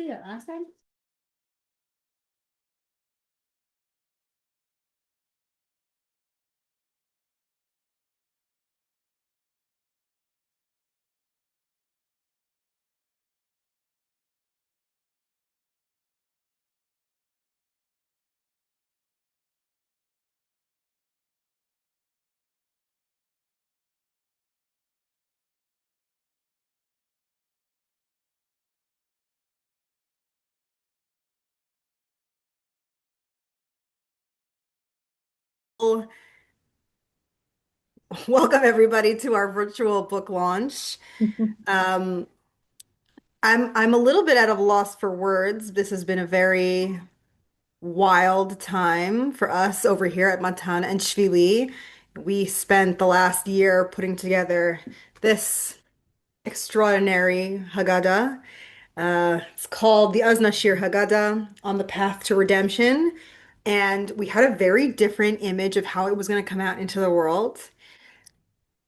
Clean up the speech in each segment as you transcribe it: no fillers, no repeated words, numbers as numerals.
read it last time? Welcome everybody to our virtual book launch. Um, I'm a little bit at a loss for words. This has been a very wild time for us over here at Matan and Shvili. We spent the last year putting together this extraordinary Haggadah. It's called the Aznashir Haggadah, On the Path to Redemption. And we had a very different image of how it was going to come out into the world.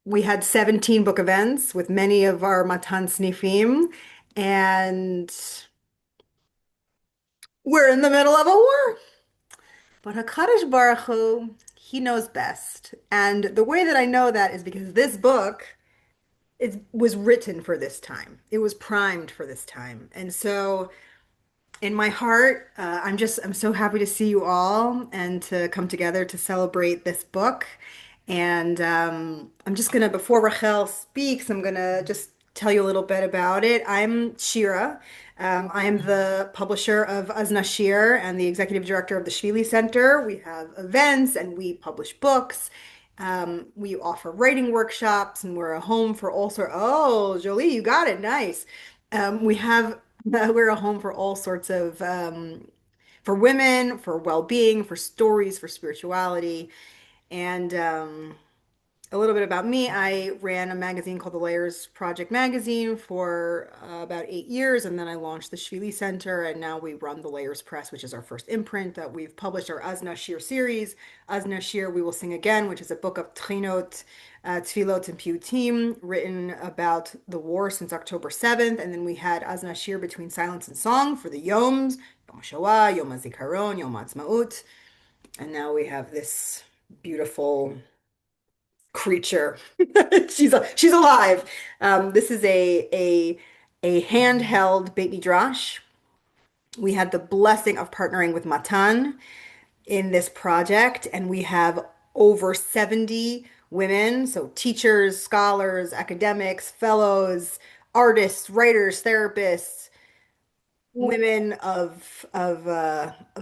We had 17 book events with many of our Matan Snifim, and we're in the middle of a war. But HaKadosh Baruch Hu, he knows best. And the way that I know that is because this book was written for this time. It was primed for this time. And so in my heart, I'm so happy to see you all and to come together to celebrate this book. And I'm just gonna, before Rachel speaks, I'm gonna just tell you a little bit about it. I'm Shira. I am the publisher of Aznashir and the executive director of the Shvili Center. We have events and we publish books. We offer writing workshops and we're a home for all sorts. Oh, Jolie, you got it. Nice. We have we're a home for all sorts of for women, for well-being, for stories, for spirituality, and a little bit about me. I ran a magazine called the Layers Project Magazine for about 8 years, and then I launched the Shvili Center, and now we run the Layers Press, which is our first imprint that we've published our Azna Shir series. Azna Shir, We Will Sing Again, which is a book of tchinot, tefillot, and piyutim written about the war since October 7th. And then we had Azna Shir, Between Silence and Song for the Yoms, Yom HaShoah, Yom HaZikaron, Yom HaAtzmaut. And now we have this beautiful creature. She's alive. This is a handheld Beit Midrash. We had the blessing of partnering with Matan in this project, and we have over 70 women, so teachers, scholars, academics, fellows, artists, writers, therapists, women of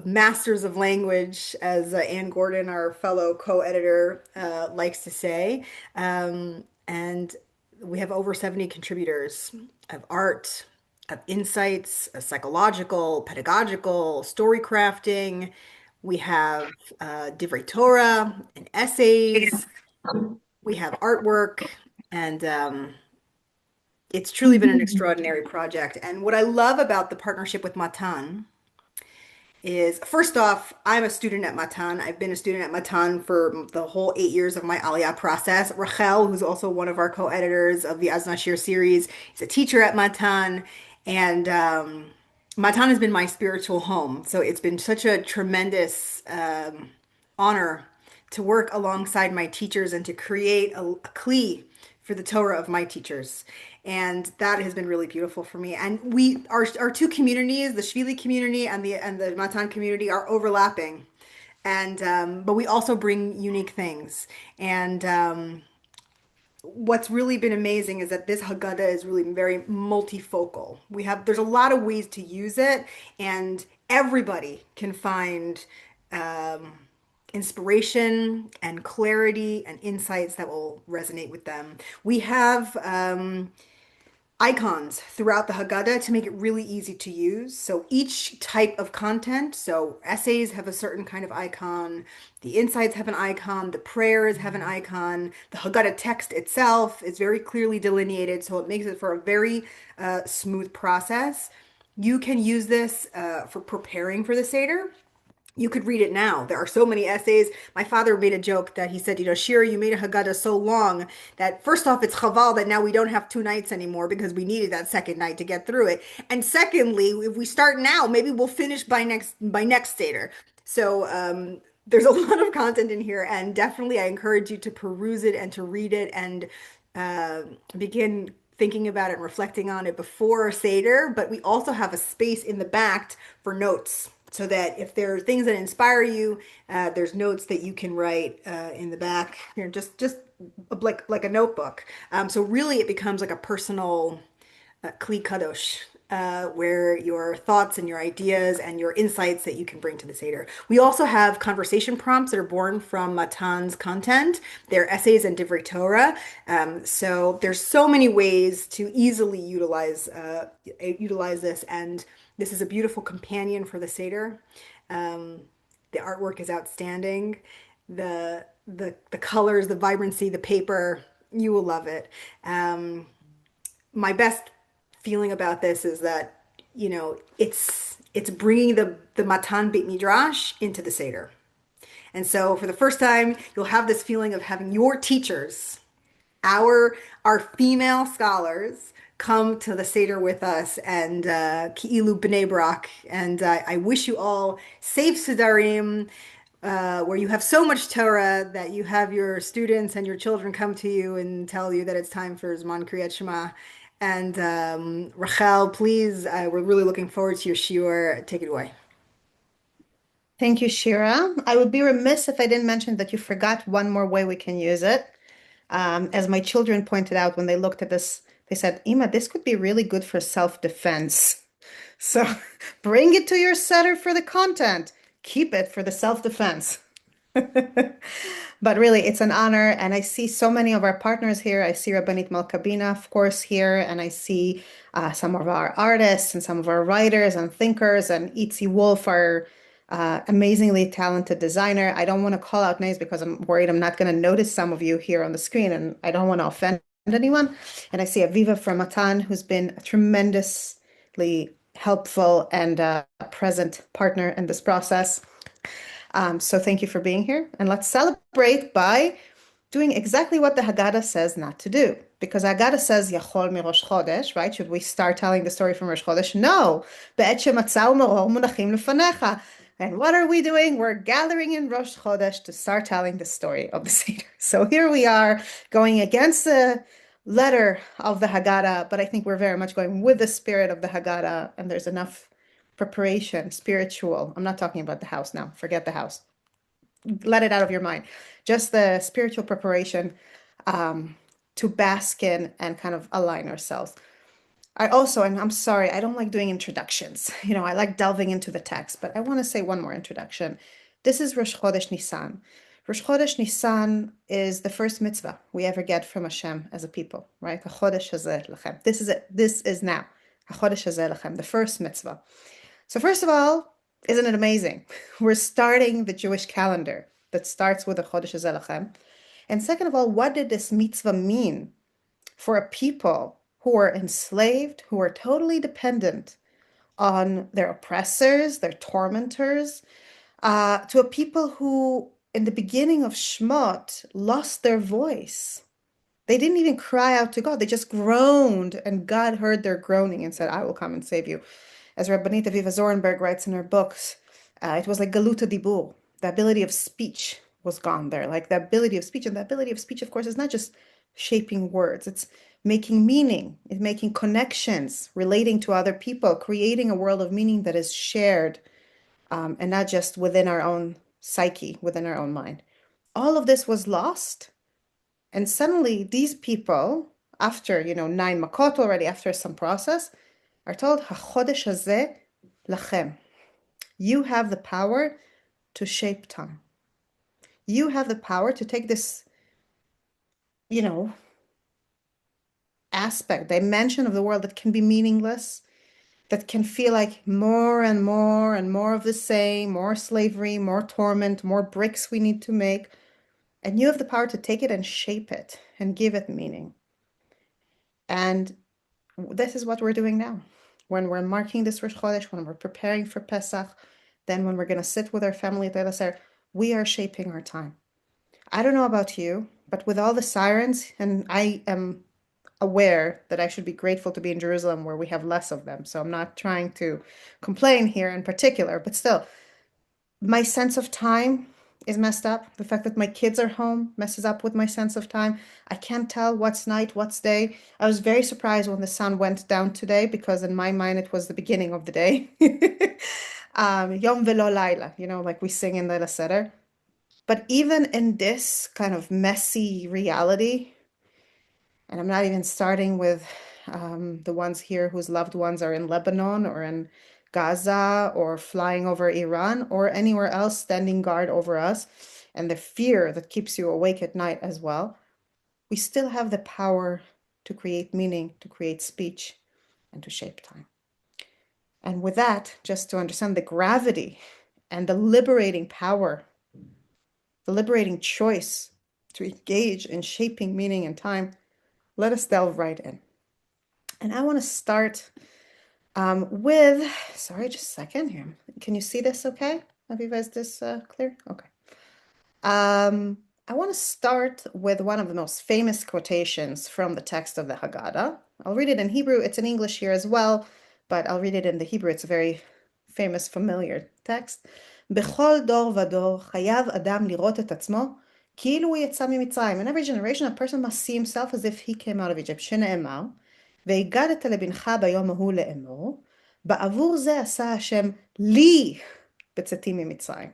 masters of language, as Anne Gordon, our fellow co-editor, likes to say. And we have over 70 contributors of art, of insights, psychological, pedagogical, story crafting. We have divrei Torah and essays. We have artwork, and it's truly been an extraordinary project. And what I love about the partnership with Matan is, first off, I'm a student at Matan. I've been a student at Matan for the whole 8 years of my Aliyah process. Rachel, who's also one of our co-editors of the Aznashir series, is a teacher at Matan. And Matan has been my spiritual home. So it's been such a tremendous honor to work alongside my teachers and to create a kli for the Torah of my teachers. And that has been really beautiful for me. And our two communities, the Shvili community and the Matan community, are overlapping. And but we also bring unique things. And what's really been amazing is that this Haggadah is really very multifocal. There's a lot of ways to use it, and everybody can find um, inspiration and clarity and insights that will resonate with them. We have icons throughout the Haggadah to make it really easy to use. So each type of content, so essays have a certain kind of icon, the insights have an icon, the prayers have an icon, the Haggadah text itself is very clearly delineated, so it makes it for a very smooth process. You can use this for preparing for the Seder. You could read it now. There are so many essays. My father made a joke that he said, Shiur, you made a Haggadah so long that first off, it's chaval that now we don't have 2 nights anymore because we needed that second night to get through it. And secondly, if we start now, maybe we'll finish by next Seder. So there's a lot of content in here, and definitely I encourage you to peruse it and to read it and uh, begin thinking about it and reflecting on it before Seder. But we also have a space in the back for notes so that if there are things that inspire you, there's notes that you can write in the back, just like a notebook. So really, it becomes like a personal Kli Kadosh, where your thoughts and your ideas and your insights that you can bring to the Seder. We also have conversation prompts that are born from Matan's content. They're essays and Divrei Torah. So there's so many ways to easily utilize this, and this is a beautiful companion for the Seder. The artwork is outstanding. The colors, the vibrancy, the paper, you will love it. My best feeling about this is that it's bringing the Matan Beit Midrash into the Seder. And so for the first time, you'll have this feeling of having your teachers, our female scholars, come to the Seder with us and Ki'ilu B'nai Brak. And I wish you all safe Sedarim, where you have so much Torah that you have your students and your children come to you and tell you that it's time for Zman Kriyat Shema. And Rachel, please, we're really looking forward to your shiur. Take it away. Thank you, Shira. I would be remiss if I didn't mention that you forgot one more way we can use it. As my children pointed out when they looked at this, they said, Ima, this could be really good for self-defense. So bring it to your setter for the content. Keep it for the self-defense. But really, it's an honor. And I see so many of our partners here. I see Rabbanit Malkabina, of course, here. And I see some of our artists and some of our writers and thinkers. And Itzi Wolf, our amazingly talented designer. I don't want to call out names because I'm worried I'm not going to notice some of you here on the screen. And I don't want to offend anyone. And I see Aviva from Matan, who's been a tremendously helpful and present partner in this process. So thank you for being here. And let's celebrate by doing exactly what the Haggadah says not to do. Because Haggadah says, Yachol mi Rosh Chodesh, right? Should we start telling the story from Rosh Chodesh? No. Be'et shematzah u'maror munachim lefanecha. And what are we doing? We're gathering in Rosh Chodesh to start telling the story of the Seder. So here we are going against the letter of the Haggadah, but I think we're very much going with the spirit of the Haggadah, and there's enough preparation, spiritual. I'm not talking about the house now. Forget the house. Let it out of your mind. Just the spiritual preparation to bask in and kind of align ourselves. I also, and I'm sorry, I don't like doing introductions. I like delving into the text, but I want to say one more introduction. This is Rosh Chodesh Nisan. Rosh Chodesh Nisan is the first mitzvah we ever get from Hashem as a people, right? HaChodesh Hazeh Lachem. This is it. This is now. HaChodesh Hazeh Lachem, the first mitzvah. So first of all, isn't it amazing? We're starting the Jewish calendar that starts with the Chodesh Hazeh Lachem. And second of all, what did this mitzvah mean for a people who were enslaved, who were totally dependent on their oppressors, their tormentors, to a people who, in the beginning of Shmot, lost their voice. They didn't even cry out to God. They just groaned, and God heard their groaning and said, I will come and save you. As Rabbanit Aviva Zorenberg writes in her books, it was like galuta dibur. The ability of speech was gone there. Like the ability of speech. And the ability of speech, of course, is not just shaping words. It's making meaning. It's making connections, relating to other people, creating a world of meaning that is shared, and not just within our own psyche, within our own mind. All of this was lost. And suddenly these people, after, 9 makot already, after some process, are told, HaChodesh hazeh lachem. You have the power to shape time. You have the power to take this, aspect, dimension of the world that can be meaningless, that can feel like more and more and more of the same, more slavery, more torment, more bricks we need to make. And you have the power to take it and shape it and give it meaning. And this is what we're doing now. When we're marking this Rosh Chodesh, when we're preparing for Pesach, then when we're going to sit with our family at Leil Seder, we are shaping our time. I don't know about you, but with all the sirens, and I am aware that I should be grateful to be in Jerusalem where we have less of them. So I'm not trying to complain here in particular, but still, my sense of time is messed up. The fact that my kids are home messes up with my sense of time. I can't tell what's night, what's day. I was very surprised when the sun went down today because in my mind it was the beginning of the day. Yom velo laila, like we sing in the Seder. But even in this kind of messy reality, and I'm not even starting with the ones here whose loved ones are in Lebanon or in Gaza or flying over Iran or anywhere else standing guard over us, and the fear that keeps you awake at night as well. We still have the power to create meaning, to create speech, and to shape time. And with that, just to understand the gravity and the liberating power, the liberating choice to engage in shaping meaning and time, let us delve right in. And I want to start with, sorry, just a second here. Can you see this okay? Have you guys this clear? Okay. I want to start with one of the most famous quotations from the text of the Haggadah. I'll read it in Hebrew. It's in English here as well, but I'll read it in the Hebrew. It's a very famous, familiar text. בכל דור ודור חייב אדם לראות את עצמו כאילו הוא יצא ממצרים. In every generation, a person must see himself as if he came out of Egypt. שנאמר, והגדת לבנך ביום ההוא לאמור, בעבור זה עשה השם לי בצאתי ממצרים.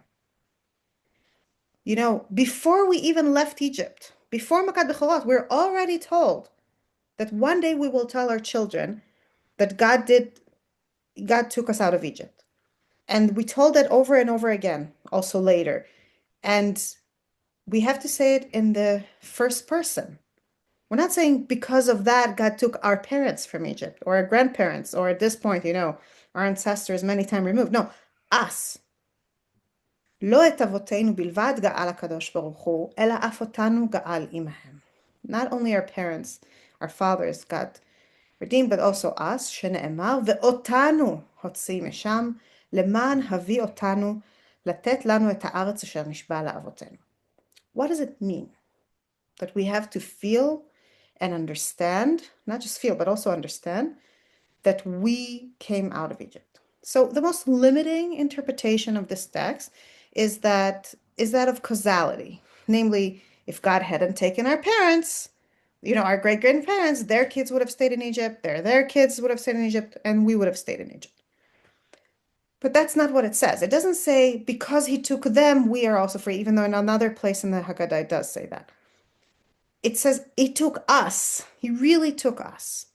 Before we even left Egypt, before Makat Bechorot, we're already told that one day we will tell our children that God took us out of Egypt. And we told it over and over again, also later. And we have to say it in the first person. We're not saying because of that, God took our parents from Egypt or our grandparents, or at this point, our ancestors many times removed. No, us. לא את אבותינו בלבד גאל הקדוש ברוך הוא, אלא אף אותנו גאל עמהם. Not only our parents, our fathers got redeemed, but also us, שנאמר, ואותנו הוציא משם, למען הביא אותנו, לתת לנו את הארץ אשר נשבע לאבותינו. What does it mean? That we have to feel and understand, not just feel, but also understand, that we came out of Egypt. So the most limiting interpretation of this text is that of causality. Namely, if God hadn't taken our parents, our great-grandparents, their kids would have stayed in Egypt, their kids would have stayed in Egypt, and we would have stayed in Egypt. But that's not what it says. It doesn't say, because he took them, we are also free, even though in another place in the Haggadah it does say that. It says, he took us. He really took us.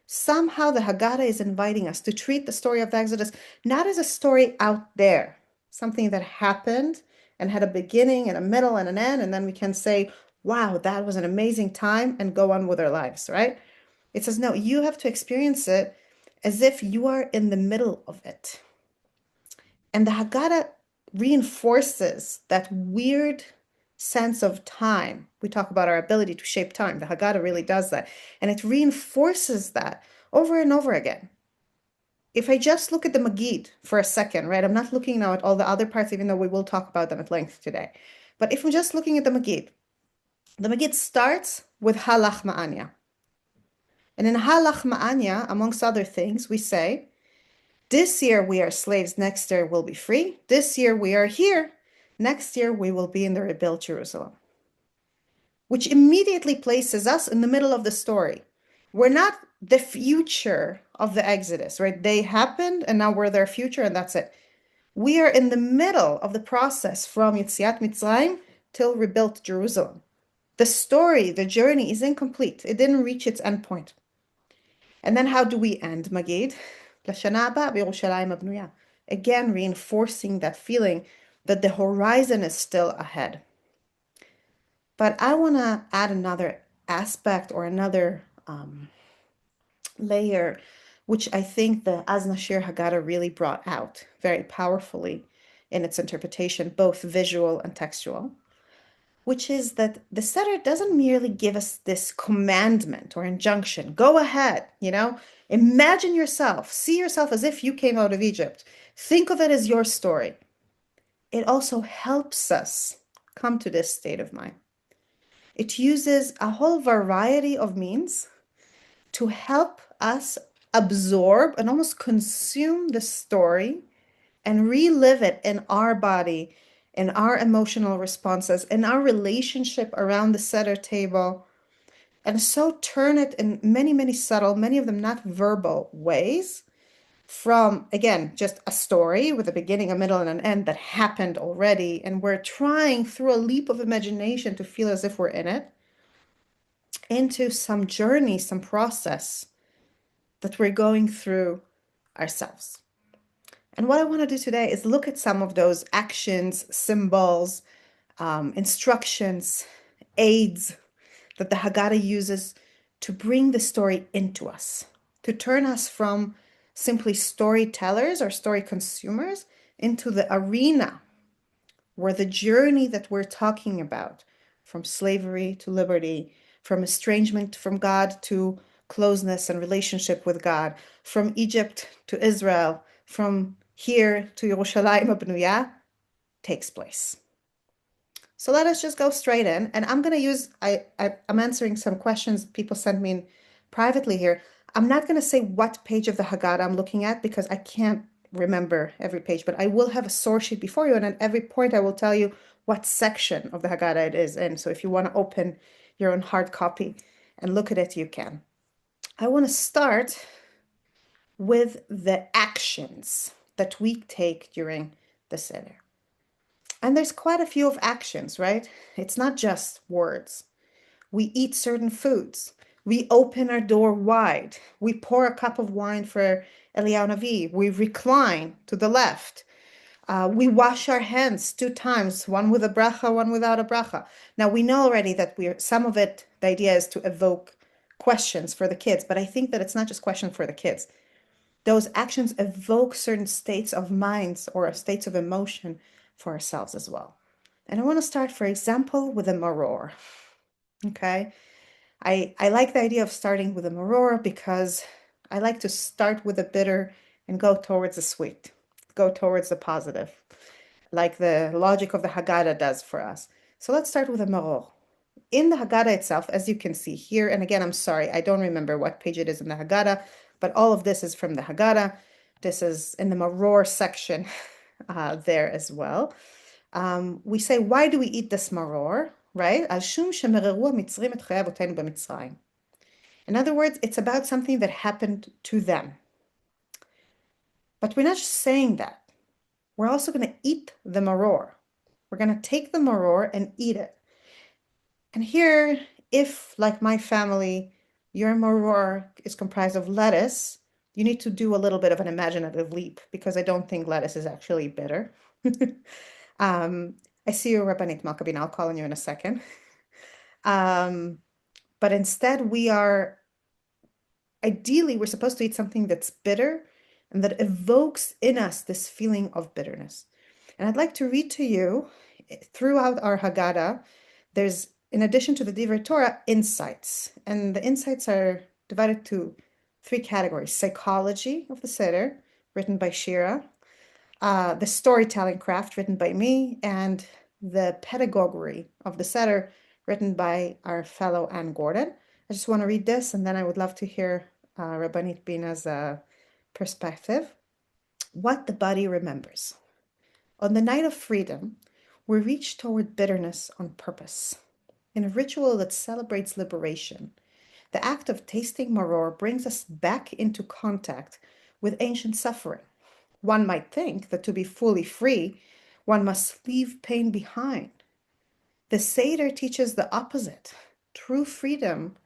Somehow the Haggadah is inviting us to treat the story of the Exodus not as a story out there, something that happened and had a beginning and a middle and an end, and then we can say, wow, that was an amazing time, and go on with our lives, right? It says, no, you have to experience it as if you are in the middle of it. And the Haggadah reinforces that weird sense of time. We talk about our ability to shape time. The Haggadah really does that. And it reinforces that over and over again. If I just look at the Magid for a second, right? I'm not looking now at all the other parts, even though we will talk about them at length today. But if I'm just looking at the Magid starts with Halach Ma'anya. And in Halach Ma'anya, amongst other things, we say, this year we are slaves, next year we'll be free. This year we are here, next year we will be in the rebuilt Jerusalem. Which immediately places us in the middle of the story. We're not the future of the Exodus, right? They happened and now we're their future and that's it. We are in the middle of the process from Yetziat Mitzrayim till rebuilt Jerusalem. The story, the journey is incomplete. It didn't reach its endpoint. And then how do we end, Magid? Lashana haba b'Yerushalayim habnuya. Again, reinforcing that feeling that the horizon is still ahead. But I want to add another aspect or another layer, which I think the Azna Shir Haggadah really brought out very powerfully in its interpretation, both visual and textual, which is that the Seder doesn't merely give us this commandment or injunction. Go ahead, imagine yourself, see yourself as if you came out of Egypt. Think of it as your story. it also helps us come to this state of mind. It uses a whole variety of means to help us absorb and almost consume the story and relive it in our body, in our emotional responses, in our relationship around the Seder table, and so turn it in many, many subtle, many of them not verbal ways from, again, just a story with a beginning, a middle, and an end that happened already. And we're trying through a leap of imagination to feel as if we're in it, into some journey, some process that we're going through ourselves. And what I want to do today is look at some of those actions, symbols, instructions, aids that the Haggadah uses to bring the story into us, to turn us from simply storytellers or story consumers into the arena where the journey that we're talking about, from slavery to liberty, from estrangement from God to closeness and relationship with God, from Egypt to Israel, from here to Yerushalayim Abnuyah, takes place. So let us just go straight in. And I'm going to use, I'm answering some questions people sent me in privately here. I'm not going to say what page of the Haggadah I'm looking at because I can't remember every page, but I will have a source sheet before you. And at every point, I will tell you what section of the Haggadah it is in. So if you want to open your own hard copy and look at it, you can. I want to start with the actions that we take during the Seder. And there's quite a few of actions, right? It's not just words. We eat certain foods. We open our door wide. We pour a cup of wine for Eliyahu Navi. We recline to the left. We wash our hands 2 times, one with a bracha, one without a bracha. Now we know already that some of it, the idea is to evoke questions for the kids, but I think that it's not just questions for the kids. Those actions evoke certain states of minds or states of emotion for ourselves as well. And I want to start, for example, with a maror. Okay. I like the idea of starting with a maror because I like to start with the bitter and go towards the sweet, go towards the positive, like the logic of the Haggadah does for us. So let's start with a maror. In the Haggadah itself, as you can see here, and again, I'm sorry, I don't remember what page it is in the Haggadah, but all of this is from the Haggadah. This is in the maror section there as well. We say, why do we eat this maror, right? In other words, it's about something that happened to them. But we're not just saying that. We're also going to eat the maror. We're going to take the maror and eat it. And here, if, like my family, your maror is comprised of lettuce, you need to do a little bit of an imaginative leap because I don't think lettuce is actually bitter. I see you, Rabbanit Malkabin. I'll call on you in a second. But instead, ideally, we're supposed to eat something that's bitter and that evokes in us this feeling of bitterness. And I'd like to read to you throughout our Haggadah, there's, in addition to the Divrei Torah, insights. And the insights are divided to 3 categories: psychology of the Seder, written by Shira, the storytelling craft, written by me, and the pedagogy of the Seder, written by our fellow Anne Gordon. I just want to read this, and then I would love to hear Rabbanit Bina's perspective. What the body remembers. On the night of freedom, we reach toward bitterness on purpose. In a ritual that celebrates liberation, the act of tasting maror brings us back into contact with ancient suffering. One might think that to be fully free, one must leave pain behind. The Seder teaches the opposite. True freedom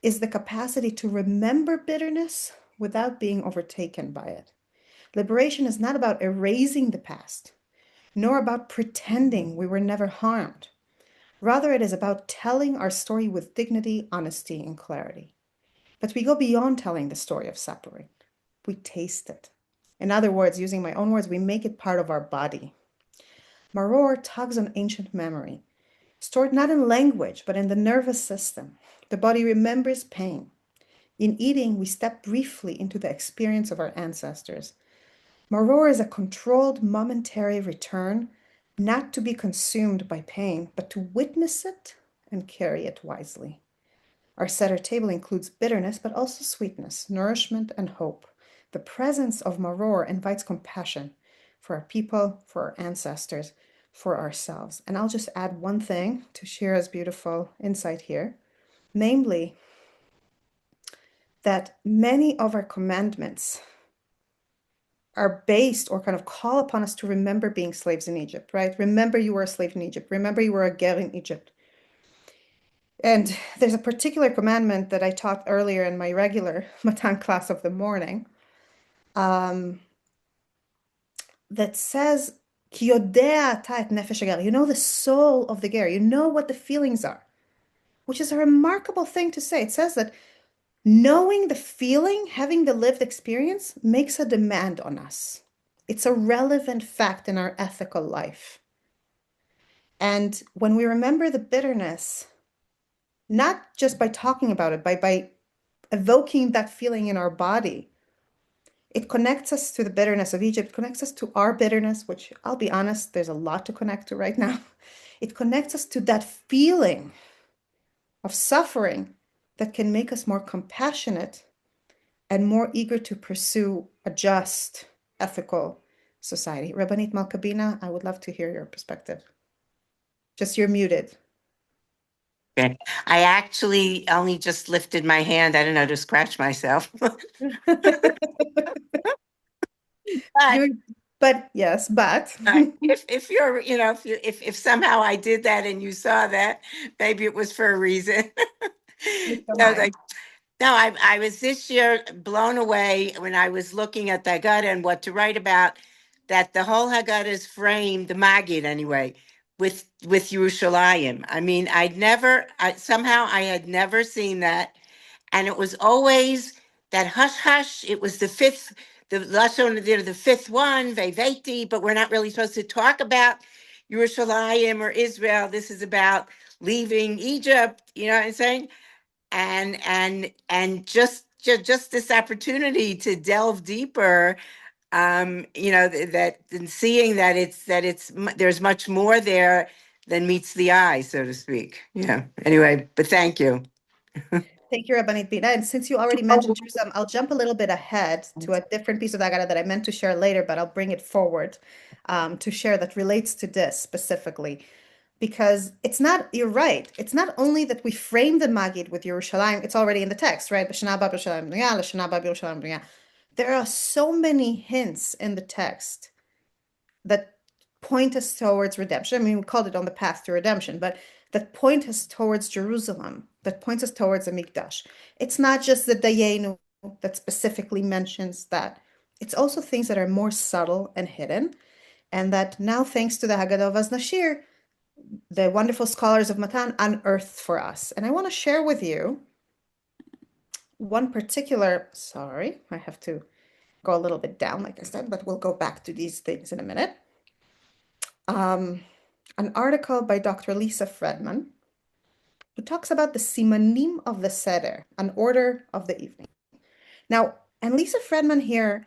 is the capacity to remember bitterness without being overtaken by it. Liberation is not about erasing the past, nor about pretending we were never harmed. Rather, it is about telling our story with dignity, honesty, and clarity. But we go beyond telling the story of suffering. We taste it. In other words, using my own words, we make it part of our body. Maror tugs on ancient memory, stored not in language, but in the nervous system. The body remembers pain. In eating, we step briefly into the experience of our ancestors. Maror is a controlled, momentary return, not to be consumed by pain, but to witness it and carry it wisely. Our Seder table includes bitterness, but also sweetness, nourishment, and hope. The presence of maror invites compassion for our people, for our ancestors, for ourselves. And I'll just add one thing to Shira's beautiful insight here, namely that many of our commandments are based or kind of call upon us to remember being slaves in Egypt, right? Remember you were a slave in Egypt. Remember you were a ger in Egypt. And there's a particular commandment that I taught earlier in my regular Matan class of the morning um, that says, "Ki yodea ata et nefesh hager." You know the soul of the ger. You know what the feelings are, which is a remarkable thing to say. It says that knowing the feeling, having the lived experience, makes a demand on us. It's a relevant fact in our ethical life. And when we remember the bitterness, not just by talking about it, by evoking that feeling in our body, it connects us to the bitterness of Egypt, connects us to our bitterness, which I'll be honest, there's a lot to connect to right now. It connects us to that feeling of suffering that can make us more compassionate and more eager to pursue a just, ethical society. Rabbanit Malkabina, I would love to hear your perspective. Just you're muted. Okay. I actually only just lifted my hand, I don't know, to scratch myself. But You, but yes, but if you're, if somehow I did that and you saw that, maybe it was for a reason. Mine. Like, no, I was this year blown away when I was looking at the Haggadah and what to write about, that the whole Haggadah is framed, the Maggid anyway, with Yerushalayim. I mean, somehow I had never seen that, and it was always that hush hush. It was the lashon, the fifth one, Veveti, but we're not really supposed to talk about Yerushalayim or Israel. This is about leaving Egypt. You know what I'm saying? And just this opportunity to delve deeper, that and seeing that there's much more there than meets the eye, so to speak. Yeah. Anyway, but thank you. Thank you, Rabbanit Bina. And since you already mentioned Jerusalem, I'll jump a little bit ahead to a different piece of Agada that I meant to share later, but I'll bring it forward to share that relates to this specifically. Because it's not, you're right. It's not only that we frame the Magid with Yerushalayim, it's already in the text, right? L'shana haba b'Yerushalayim b'niyah, l'shana haba b'Yerushalayim b'niyah. There are so many hints in the text that point us towards redemption. I mean, we called it on the path to redemption, but that point us towards Jerusalem, that points us towards the Mikdash. It's not just the Dayenu that specifically mentions that. It's also things that are more subtle and hidden, and that now, thanks to the Haggadah of Aznashir, the wonderful scholars of Matan unearthed for us. And I want to share with you one particular, sorry, I have to go a little bit down, like I said, but we'll go back to these things in a minute. An article by Dr. Lisa Fredman, who talks about the Simanim of the Seder, an order of the evening. Now, and Lisa Fredman here,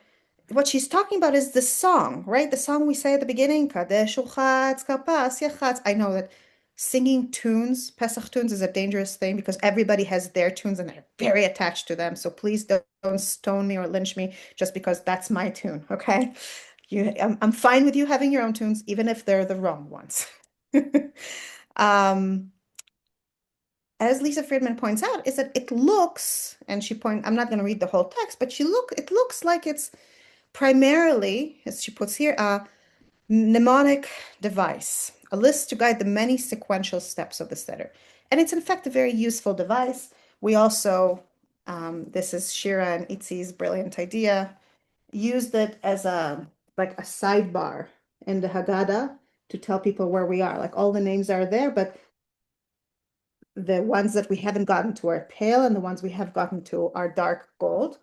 what she's talking about is the song, right? The song we say at the beginning, Kadesh Uchatz, Kapas Yachatz. I know that singing tunes, Pesach tunes, is a dangerous thing because everybody has their tunes and they're very attached to them. So please don't stone me or lynch me just because that's my tune, okay? I'm fine with you having your own tunes, even if they're the wrong ones. Um, as Lisa Friedman points out, is that it looks, and I'm not going to read the whole text, but it looks like it's primarily, as she puts here, a mnemonic device, a list to guide the many sequential steps of the Seder. And it's in fact a very useful device. We also, this is Shira and Itzi's brilliant idea, used it as like a sidebar in the Haggadah to tell people where we are. Like all the names are there, but the ones that we haven't gotten to are pale and the ones we have gotten to are dark gold.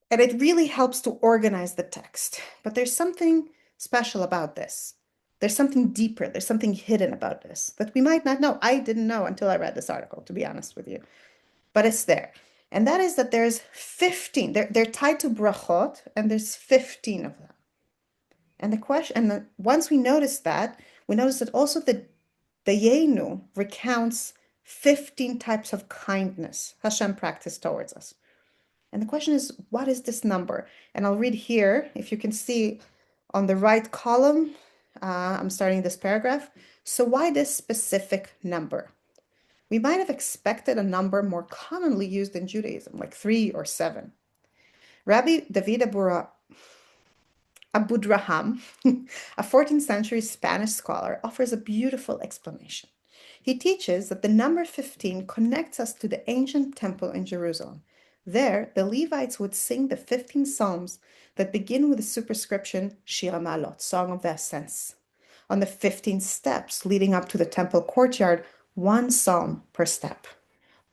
And it really helps to organize the text. But there's something special about this. There's something deeper, there's something hidden about this that we might not know. I didn't know until I read this article, to be honest with you. But it's there. And that is that there's 15. They're tied to brachot, and there's 15 of them. And the question, once we notice that, we notice that also the Dayenu recounts 15 types of kindness Hashem practiced towards us. And the question is, what is this number? And I'll read here, if you can see on the right column, I'm starting this paragraph. So why this specific number? We might have expected a number more commonly used in Judaism, like 3 or 7. Rabbi David Abudraham, a 14th century Spanish scholar, offers a beautiful explanation. He teaches that the number 15 connects us to the ancient temple in Jerusalem. There, the Levites would sing the 15 psalms that begin with the superscription Shir Malot, Song of the Ascents. On the 15 steps leading up to the temple courtyard, one psalm per step.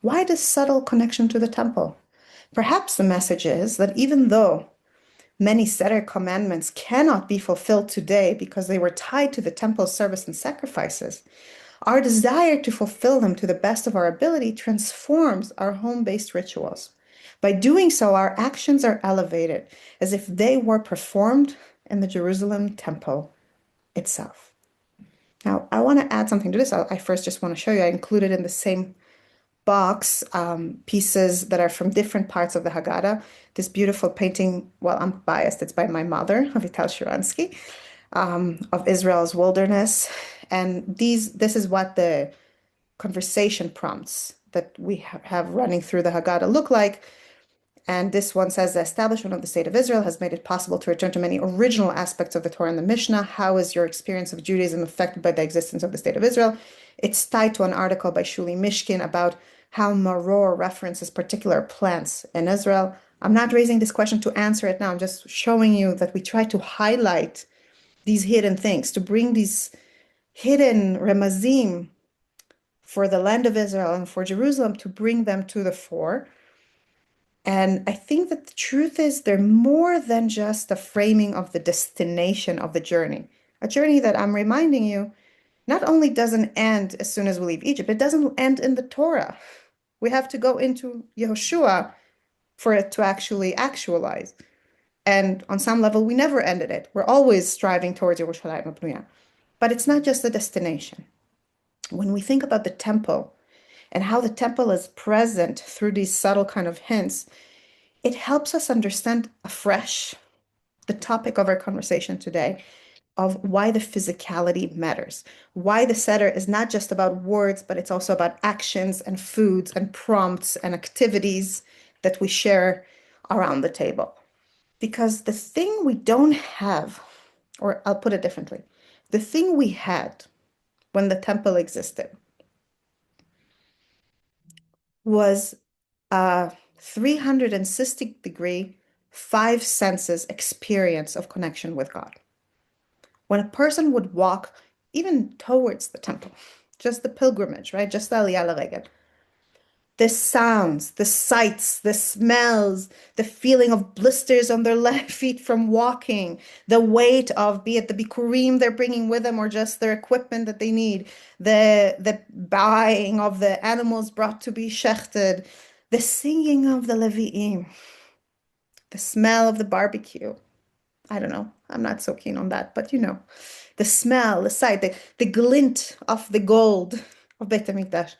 Why this subtle connection to the temple? Perhaps the message is that even though many Seder commandments cannot be fulfilled today because they were tied to the temple service and sacrifices, our desire to fulfill them to the best of our ability transforms our home-based rituals. By doing so, our actions are elevated as if they were performed in the Jerusalem temple itself. Now, I want to add something to this. I first just want to show you, I included in the same box pieces that are from different parts of the Haggadah. This beautiful painting, well, I'm biased, it's by my mother, Avital Sharansky, of Israel's wilderness. And this is what the conversation prompts that we have running through the Haggadah look like. And this one says, the establishment of the state of Israel has made it possible to return to many original aspects of the Torah and the Mishnah. How is your experience of Judaism affected by the existence of the state of Israel? It's tied to an article by Shuli Mishkin about how Maror references particular plants in Israel. I'm not raising this question to answer it now. I'm just showing you that we try to highlight these hidden things, to bring these hidden remazim for the land of Israel and for Jerusalem, to bring them to the fore. And I think that the truth is they're more than just a framing of the destination of the journey. A journey that I'm reminding you not only doesn't end as soon as we leave Egypt, it doesn't end in the Torah. We have to go into Yehoshua for it to actually actualize. And on some level, we never ended it. We're always striving towards Yerushalayim Abnuya. But it's not just the destination. When we think about the temple and how the temple is present through these subtle kind of hints, it helps us understand afresh the topic of our conversation today of why the physicality matters, why the Seder is not just about words, but it's also about actions and foods and prompts and activities that we share around the table. Because the thing we don't have, or I'll put it differently, the thing we had when the temple existed was a 360-degree, 5 senses experience of connection with God. When a person would walk even towards the temple, just the pilgrimage, right? Just the Aliyah L'Regel, the sounds, the sights, the smells, the feeling of blisters on their left feet from walking, the weight of, be it the bikurim they're bringing with them or just their equipment that they need, the buying of the animals brought to be shechted, the singing of the Levi'im, the smell of the barbecue. I don't know. I'm not so keen on that, but the smell, the sight, the glint of the gold of Beit HaMikdash.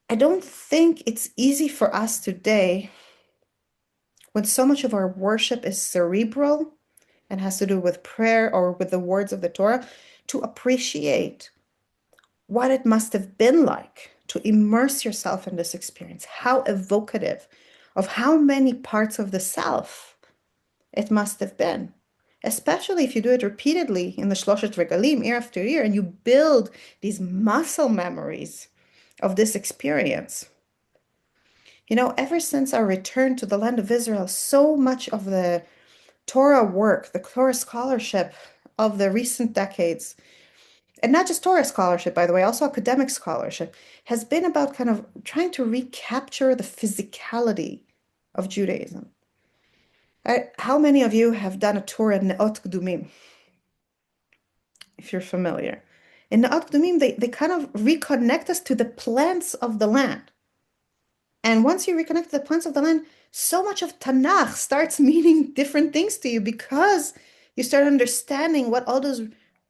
I don't think it's easy for us today, when so much of our worship is cerebral and has to do with prayer or with the words of the Torah, to appreciate what it must have been like to immerse yourself in this experience, how evocative of how many parts of the self it must have been, especially if you do it repeatedly in the Shloshet Regalim, year after year, and you build these muscle memories of this experience. Ever since our return to the land of Israel, so much of the Torah work, the Torah scholarship of the recent decades, and not just Torah scholarship, by the way, also academic scholarship, has been about kind of trying to recapture the physicality of Judaism. How many of you have done a tour at Neot Gdumim, if you're familiar? In Neot Gdumim, they kind of reconnect us to the plants of the land. And once you reconnect to the plants of the land, so much of Tanakh starts meaning different things to you because You start understanding what all those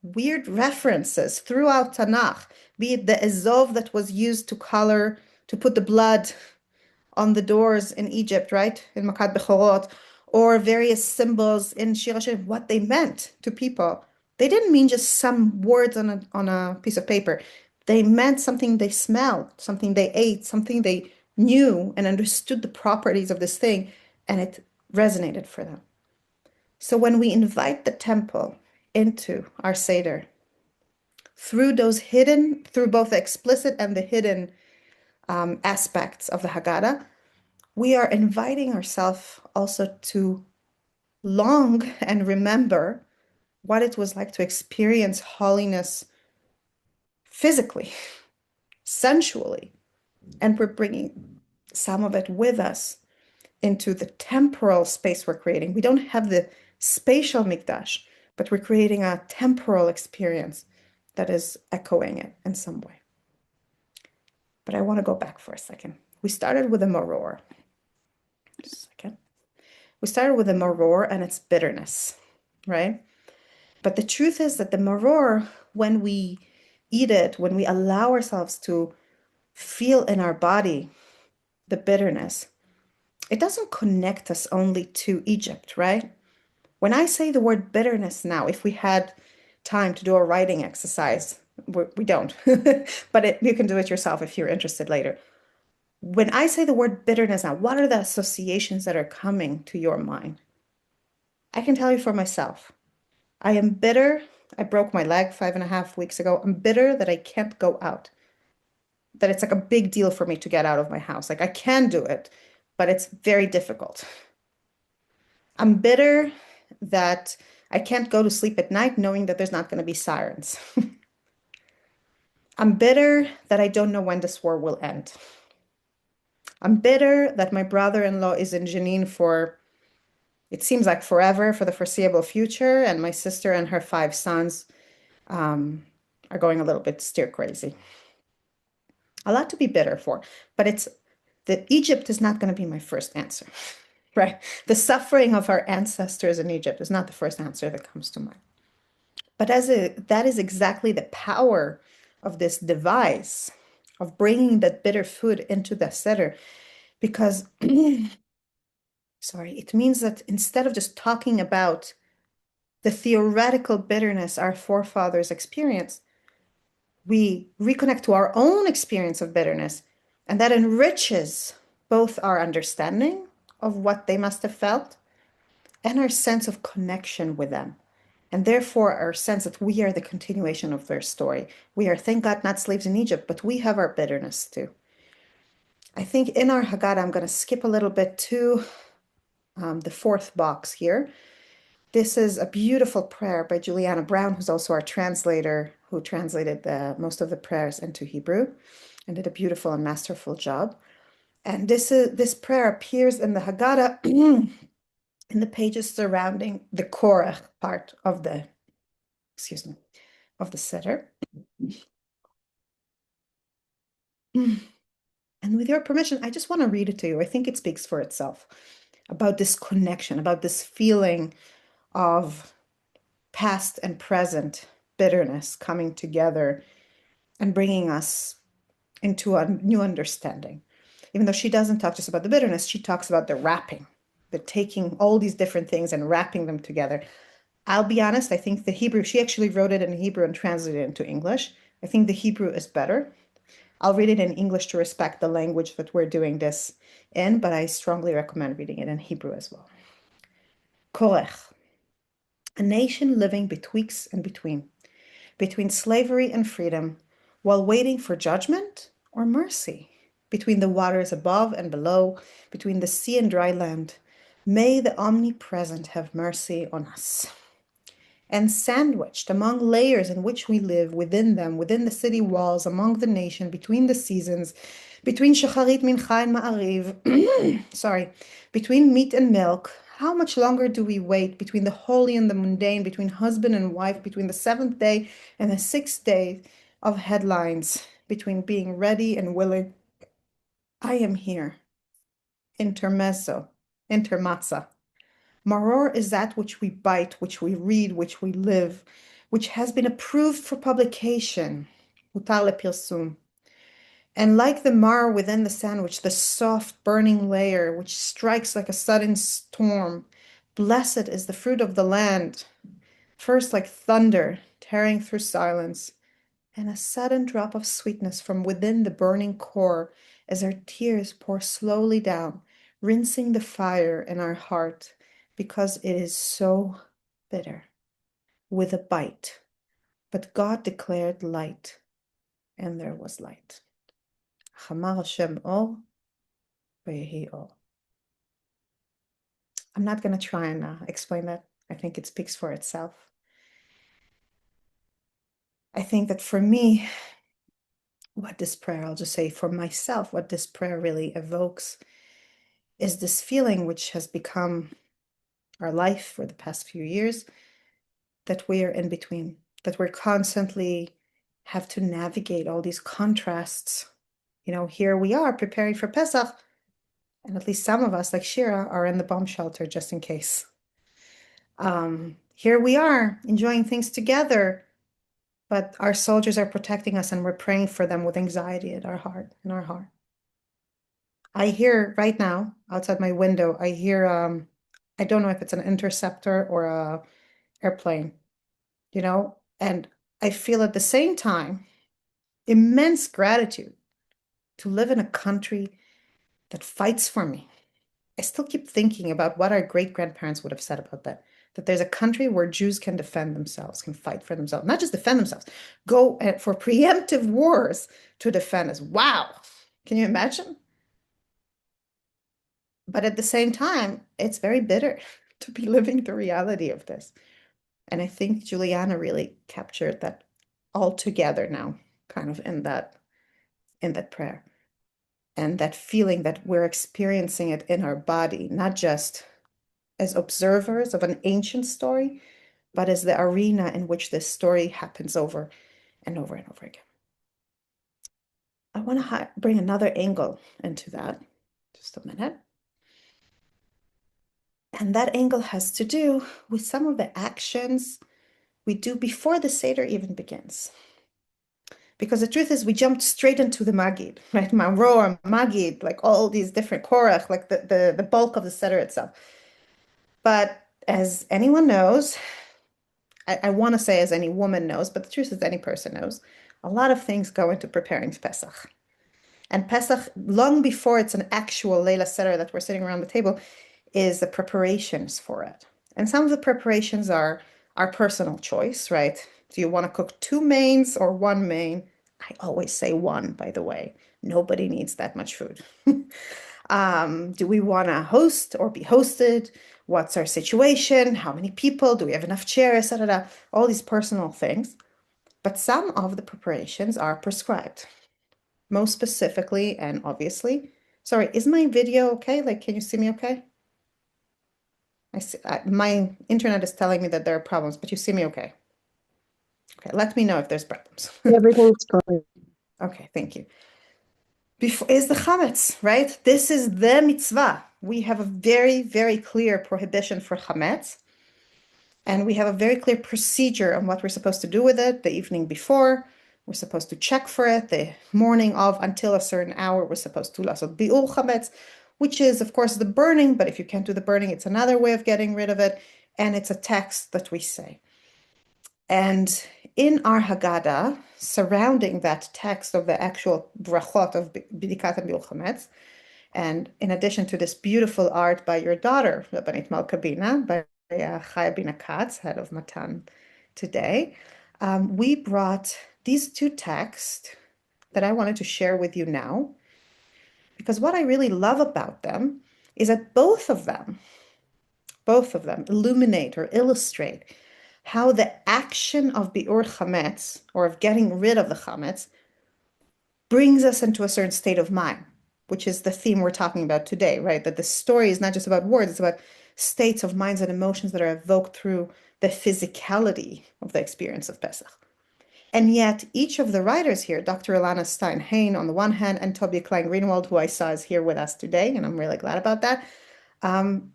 weird references throughout Tanakh, be it the Ezov that was used to color, to put the blood on the doors in Egypt, right? In Makat Bechorot, or various symbols in Shir Hashirim, what they meant to people. They didn't mean just some words on a piece of paper. They meant something they smelled, something they ate, something they knew and understood the properties of this thing, and it resonated for them. So when we invite the temple into our Seder, through both the explicit and the hidden aspects of the Haggadah, we are inviting ourselves also to long and remember what it was like to experience holiness physically, sensually, and we're bringing some of it with us into the temporal space we're creating. We don't have the spatial mikdash, but we're creating a temporal experience that is echoing it in some way. But I want to go back for a second. We started with a maror. Just a second. We started with a maror and its bitterness, right? But the truth is that the maror, when we eat it, when we allow ourselves to feel in our body the bitterness, it doesn't connect us only to Egypt, right? When I say the word bitterness now, if we had time to do a writing exercise, we don't, but you can do it yourself if you're interested later. When I say the word bitterness now, what are the associations that are coming to your mind? I can tell you for myself. I am bitter. I broke my leg 5.5 weeks ago. I'm bitter that I can't go out, that it's like a big deal for me to get out of my house. Like I can do it, but it's very difficult. I'm bitter that I can't go to sleep at night knowing that there's not going to be sirens. I'm bitter that I don't know when this war will end. I'm bitter that my brother-in-law is in Jenin for, it seems like forever, for the foreseeable future, and my sister and her 5 sons are going a little bit stir crazy. A lot to be bitter for, but it's that Egypt is not going to be my first answer, right? The suffering of our ancestors in Egypt is not the first answer that comes to mind. But that is exactly the power of this device of bringing that bitter food into the Seder, because sorry, it means that instead of just talking about the theoretical bitterness our forefathers experienced, we reconnect to our own experience of bitterness, and that enriches both our understanding of what they must have felt and our sense of connection with them. And therefore, our sense that we are the continuation of their story. We are, thank God, not slaves in Egypt, but we have our bitterness too. I think in our Haggadah, I'm going to skip a little bit to the 4th box here. This is a beautiful prayer by Juliana Brown, who's also our translator, who translated most of the prayers into Hebrew and did a beautiful and masterful job. And this prayer appears in the Haggadah in the pages surrounding the Korach part of the Seder. And with your permission, I just want to read it to you. I think it speaks for itself about this connection, about this feeling of past and present bitterness coming together and bringing us into a new understanding. Even though she doesn't talk just about the bitterness, she talks about the wrapping, the taking all these different things and wrapping them together. I'll be honest, I think the Hebrew, she actually wrote it in Hebrew and translated it into English. I think the Hebrew is better. I'll read it in English to respect the language that we're doing this in, but I strongly recommend reading it in Hebrew as well. Korech, a nation living betwixt and between slavery and freedom, while waiting for judgment or mercy, between the waters above and below, between the sea and dry land. May the Omnipresent have mercy on us. And sandwiched among layers in which we live, within them, within the city walls, among the nation, between the seasons, between Shacharit, Mincha, and Ma'ariv, sorry, between meat and milk, how much longer do we wait between the holy and the mundane, between husband and wife, between the 7th day and the 6th day of headlines, between being ready and willing? I am here. Intermezzo, intermazza. Maror is that which we bite, which we read, which we live, which has been approved for publication. Hutar lepirsum. And like the mar within the sandwich, the soft burning layer which strikes like a sudden storm, blessed is the fruit of the land, first like thunder tearing through silence, and a sudden drop of sweetness from within the burning core as our tears pour slowly down, rinsing the fire in our heart, because it is so bitter, with a bite. But God declared light, and there was light. Chamar Hashem or, Vayehi or. I'm not going to try and explain that. I think it speaks for itself. I think that for me, what this prayer, I'll just say for myself, what this prayer really evokes is this feeling which has become our life for the past few years, that we are in between, that we're constantly have to navigate all these contrasts. You know, here we are preparing for Pesach, and at least some of us, like Shira, are in the bomb shelter just in case. Here we are enjoying things together, but our soldiers are protecting us and we're praying for them with anxiety in our heart, I hear right now outside my window, I hear I don't know if it's an interceptor or a airplane, you know, and I feel at the same time immense gratitude to live in a country that fights for me. I still keep thinking about what our great-grandparents would have said about that. That there's a country where Jews can defend themselves, can fight for themselves, not just defend themselves, go for preemptive wars to defend us. Wow. Can you imagine? But at the same time, it's very bitter to be living the reality of this. And I think Juliana really captured that all together now, kind of in that prayer. And that feeling that we're experiencing it in our body, not just as observers of an ancient story, but as the arena in which this story happens over and over and over again. I want to bring another angle into that. Just a minute. And that angle has to do with some of the actions we do before the Seder even begins. Because the truth is, we jumped straight into the Magid, right? Maror, Magid, like all these different Korach, like the bulk of the Seder itself. But as anyone knows, I want to say as any woman knows, but the truth is any person knows, a lot of things go into preparing Pesach. And Pesach, long before it's an actual Leila Seder that we're sitting around the table, is the preparations for it. And some of the preparations are our personal choice, right? Do you want to cook two mains or one main? I always say one, by the way. Nobody needs that much food. Do we want to host or be hosted? What's our situation? How many people? Do we have enough chairs? Da, da, da. All these personal things. But some of the preparations are prescribed. Most specifically and obviously. Sorry, is my video okay? Like, can you see me okay? I see, my internet is telling me that there are problems, but you see me okay? Okay, let me know if there's problems. Everything's fine. Okay, thank you. Before is the chametz, right? This is the mitzvah. We have a very, very clear prohibition for chametz, and we have a very clear procedure on what we're supposed to do with it the evening before. We're supposed to check for it the morning of until a certain hour. We're supposed to lasot bi'ur chametz, which is, of course, the burning, but if you can't do the burning, it's another way of getting rid of it, and it's a text that we say. And in our Haggadah, surrounding that text of the actual brachot of Bidikat and Bi'ur Chametz, and in addition to this beautiful art by your daughter, Rabbanit Malka Bina, by Chaya Bina Katz, head of Matan today, we brought these two texts that I wanted to share with you now, because what I really love about them is that both of them illuminate or illustrate how the action of Bi'ur Chametz, or of getting rid of the Chametz, brings us into a certain state of mind, which is the theme we're talking about today, right? That the story is not just about words, it's about states of minds and emotions that are evoked through the physicality of the experience of Pesach. And yet, each of the writers here, Dr. Ilana Stein-Hain on the one hand, and Tobias Klein-Greenwald, who I saw is here with us today, and I'm really glad about that,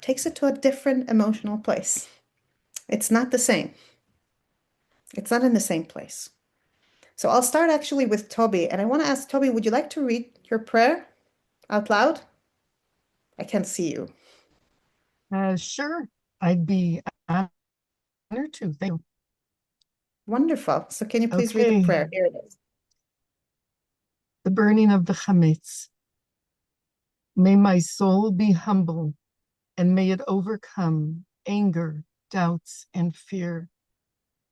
takes it to a different emotional place. It's not the same. It's not in the same place. So I'll start actually with Toby, and I want to ask Toby, would you like to read your prayer out loud? I can't see you. Sure, I'd be honored to. Thank you. Wonderful. So can you please read the Okay, prayer? Here it is. the burning of the chametz. May my soul be humble, and may it overcome anger, doubts, and fear.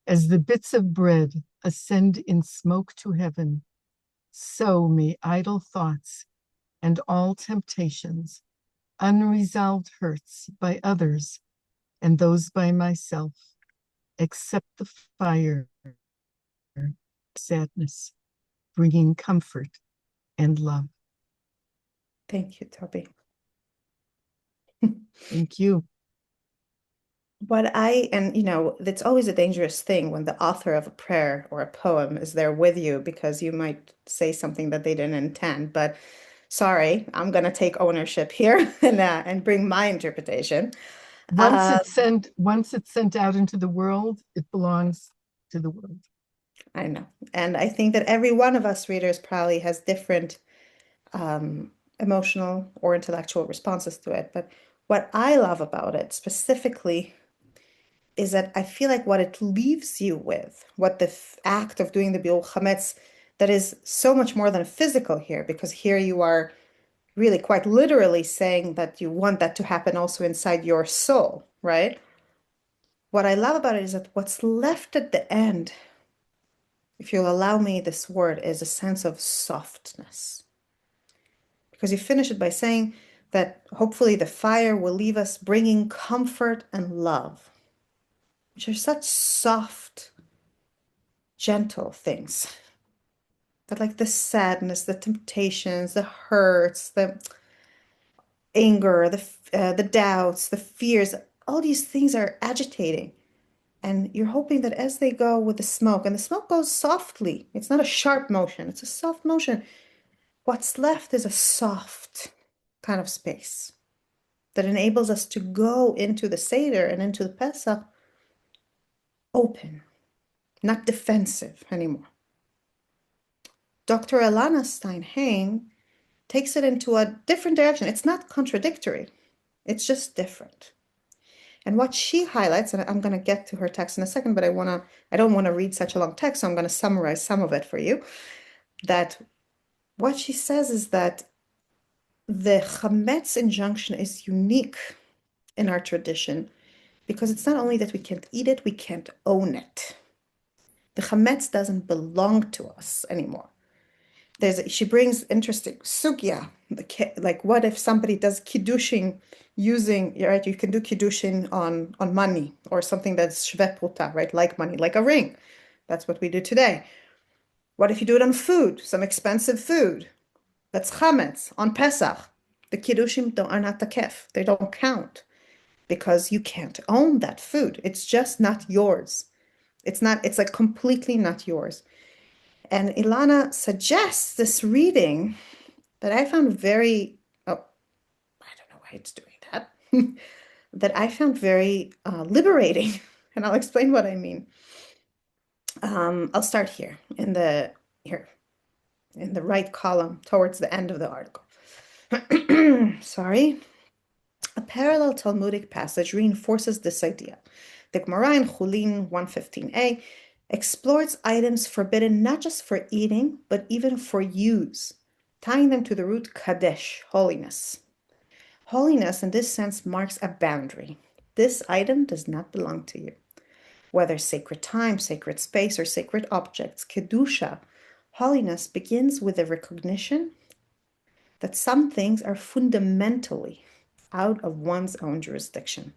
As the bits of bread ascend in smoke to heaven, so may idle thoughts and all temptations, unresolved hurts by others and those by myself, accept the fire, sadness, bringing comfort and love. Thank you, Toby. Thank you. And it's always a dangerous thing when the author of a prayer or a poem is there with you because you might say something that they didn't intend. But sorry, I'm going to take ownership here and bring my interpretation. Once it's sent out into the world, it belongs to the world. I know. And I think that every one of us readers probably has different emotional or intellectual responses to it. But what I love about it specifically is that I feel like what it leaves you with, what the act of doing the Biur Chametz, that is so much more than physical here, because here you are really quite literally saying that you want that to happen also inside your soul, right? What I love about it is that what's left at the end, if you'll allow me this word, is a sense of softness. Because you finish it by saying that hopefully the fire will leave us bringing comfort and love, which are such soft, gentle things. But like the sadness, the temptations, the hurts, the anger, the doubts, the fears, all these things are agitating. And you're hoping that as they go with the smoke, and the smoke goes softly, it's not a sharp motion, it's a soft motion. What's left is a soft kind of space that enables us to go into the Seder and into the Pesach open, not defensive anymore. Dr. Elana Stein-Hain takes it into a different direction. It's not contradictory, it's just different. And what she highlights, and I'm going to get to her text in a second, but I don't want to read such a long text, so I'm going to summarize some of it for you. That what she says is that the chametz injunction is unique in our tradition because it's not only that we can't eat it, we can't own it. The chametz doesn't belong to us anymore. She brings interesting sugya, like what if somebody does kiddushin using, right? You can do kiddushin on money or something that's shve pruta, right? Like money, like a ring. That's what we do today. What if you do it on food, some expensive food? That's chametz on Pesach. The kiddushim are not takef. They don't count because you can't own that food. It's just not yours. It's like completely not yours. And Ilana suggests this reading that I found very, oh, I don't know why it's doing that, that I found very liberating. And I'll explain what I mean. I'll start here in the right column towards the end of the article. Sorry. A parallel Talmudic passage reinforces this idea. The Gemara in Chulin 115a explores items forbidden not just for eating, but even for use, tying them to the root kadesh, holiness. Holiness in this sense marks a boundary. This item does not belong to you. Whether sacred time, sacred space, or sacred objects, kedusha, holiness begins with the recognition that some things are fundamentally out of one's own jurisdiction.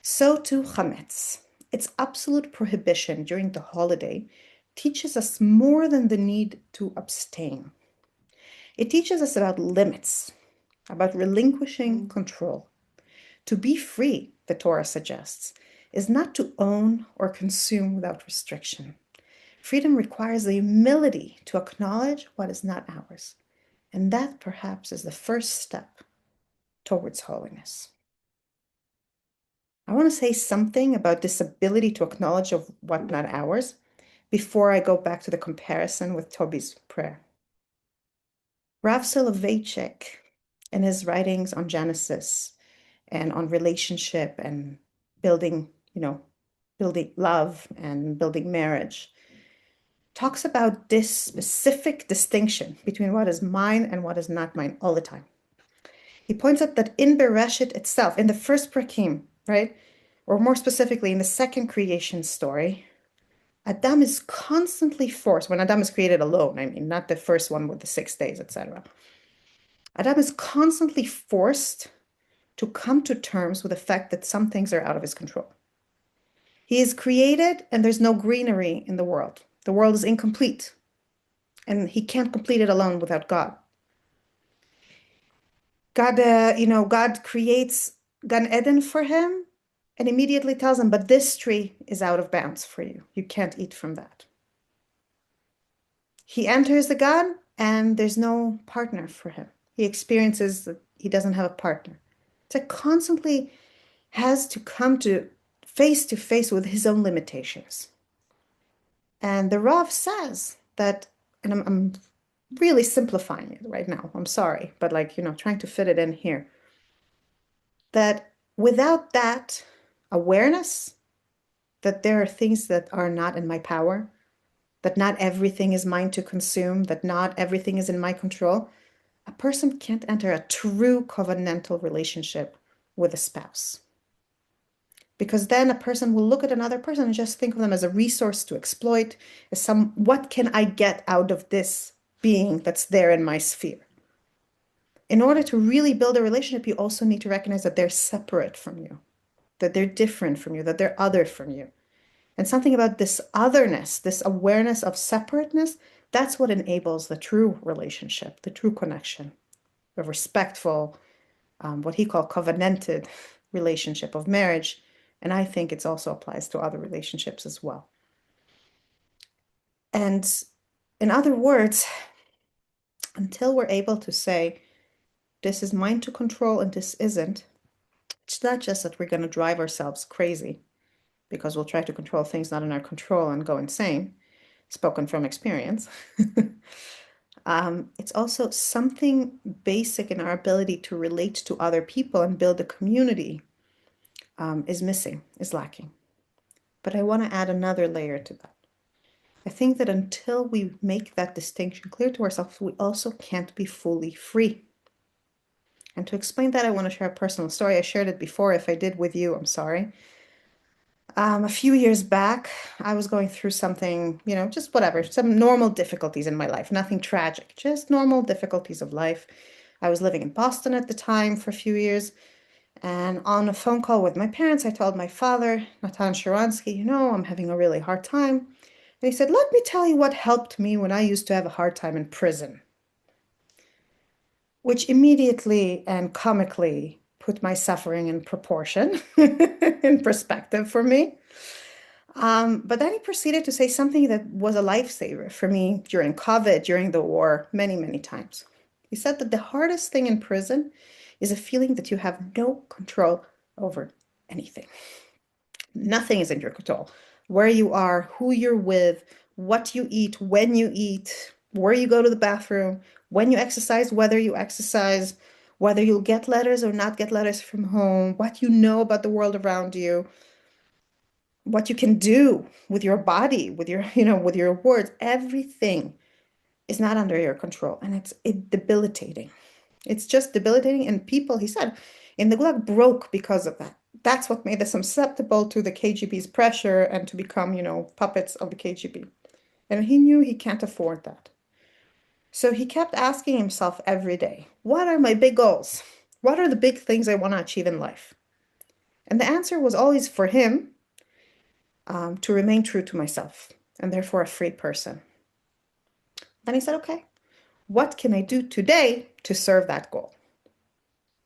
So too chametz. Its absolute prohibition during the holiday teaches us more than the need to abstain. It teaches us about limits, about relinquishing control. To be free, the Torah suggests, is not to own or consume without restriction. Freedom requires the humility to acknowledge what is not ours. And that perhaps is the first step towards holiness. I want to say something about this ability to acknowledge of what not ours before I go back to the comparison with Toby's prayer. Rav Soloveitchik, in his writings on Genesis and on relationship and building, building love and building marriage, talks about this specific distinction between what is mine and what is not mine all the time. He points out that in Bereshit itself, in the first prakim, right, or more specifically in the second creation story, Adam is constantly forced, when Adam is created alone, I mean, not the first one with the 6 days, etc. Adam is constantly forced to come to terms with the fact that some things are out of his control. He is created and there's no greenery in the world. The world is incomplete and he can't complete it alone without God. God creates Gan Eden for him and immediately tells him, but this tree is out of bounds for you. You can't eat from that. He enters the Gan and there's no partner for him. He experiences that he doesn't have a partner. So constantly has to come to face with his own limitations. And the Rav says that, and I'm really simplifying it right now, I'm sorry, but trying to fit it in here, that without that awareness that there are things that are not in my power, that not everything is mine to consume, that not everything is in my control, a person can't enter a true covenantal relationship with a spouse. Because then a person will look at another person and just think of them as a resource to exploit, as what can I get out of this being that's there in my sphere? In order to really build a relationship, you also need to recognize that they're separate from you, that they're different from you, that they're other from you. And something about this otherness, this awareness of separateness, that's what enables the true relationship, the true connection, the respectful, what he called covenanted relationship of marriage. And I think it also applies to other relationships as well. And in other words, until we're able to say, this is mine to control and this isn't, it's not just that we're going to drive ourselves crazy because we'll try to control things not in our control and go insane, spoken from experience. It's also something basic in our ability to relate to other people and build a community is missing, is lacking. But I want to add another layer to that. I think that until we make that distinction clear to ourselves, we also can't be fully free. And to explain that, I want to share a personal story. I shared it before. If I did with you, I'm sorry. A few years back, I was going through something, just whatever, some normal difficulties in my life, nothing tragic, just normal difficulties of life. I was living in Boston at the time for a few years. And on a phone call with my parents, I told my father, Natan Sharansky, I'm having a really hard time. And he said, let me tell you what helped me when I used to have a hard time in prison. Which immediately and comically put my suffering in proportion, in perspective for me. But then he proceeded to say something that was a lifesaver for me during COVID, during the war, many, many times. He said that the hardest thing in prison is a feeling that you have no control over anything. Nothing is in your control. Where you are, who you're with, what you eat, when you eat, where you go to the bathroom, when you exercise, whether you'll get letters or not get letters from home, what you know about the world around you, what you can do with your body, with your words, everything is not under your control. And it's debilitating. It's just debilitating. And people, he said, in the Gulag broke because of that. That's what made us susceptible to the KGB's pressure and to become, puppets of the KGB. And he knew he can't afford that. So he kept asking himself every day, what are my big goals? What are the big things I want to achieve in life? And the answer was always for him to remain true to myself and therefore a free person. Then he said, okay, what can I do today to serve that goal?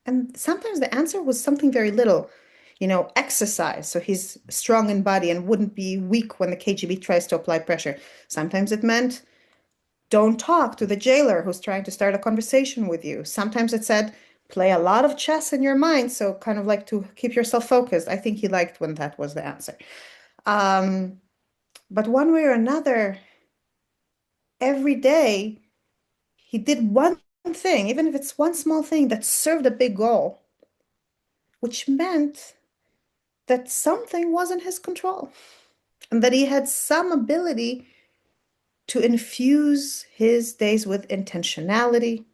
And sometimes the answer was something very little, exercise, so he's strong in body and wouldn't be weak when the KGB tries to apply pressure. Sometimes it meant don't talk to the jailer who's trying to start a conversation with you. Sometimes it said play a lot of chess in your mind. So kind of like to keep yourself focused. I think he liked when that was the answer. But one way or another, every day he did one thing, even if it's one small thing that served a big goal, which meant that something was in his control and that he had some ability to infuse his days with intentionality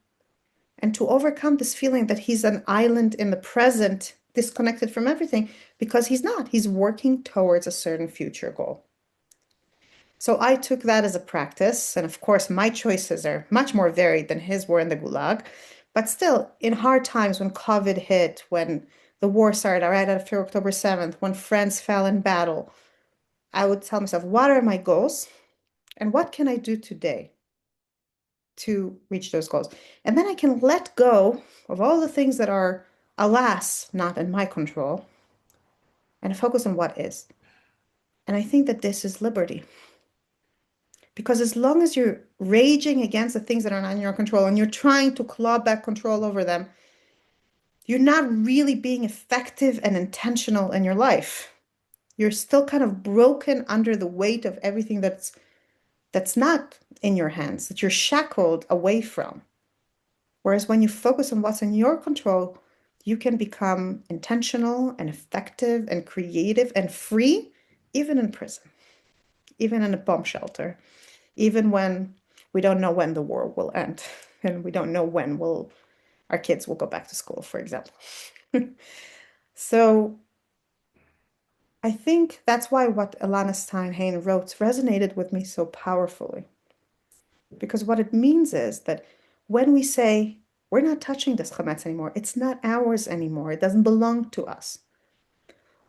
and to overcome this feeling that he's an island in the present, disconnected from everything, because he's not. He's working towards a certain future goal. So I took that as a practice. And of course, my choices are much more varied than his were in the Gulag. But still, in hard times when COVID hit, when the war started right after October 7th, when friends fell in battle, I would tell myself, what are my goals? And what can I do today to reach those goals? And then I can let go of all the things that are, alas, not in my control and focus on what is. And I think that this is liberty. Because as long as you're raging against the things that are not in your control and you're trying to claw back control over them, you're not really being effective and intentional in your life. You're still kind of broken under the weight of everything that's not in your hands, that you're shackled away from. Whereas when you focus on what's in your control, you can become intentional and effective and creative and free, even in prison, even in a bomb shelter, even when we don't know when the war will end and we don't know when our kids will go back to school, for example. So I think that's why what Elana Steinhain wrote resonated with me so powerfully. Because what it means is that when we say, we're not touching this chametz anymore, it's not ours anymore, it doesn't belong to us.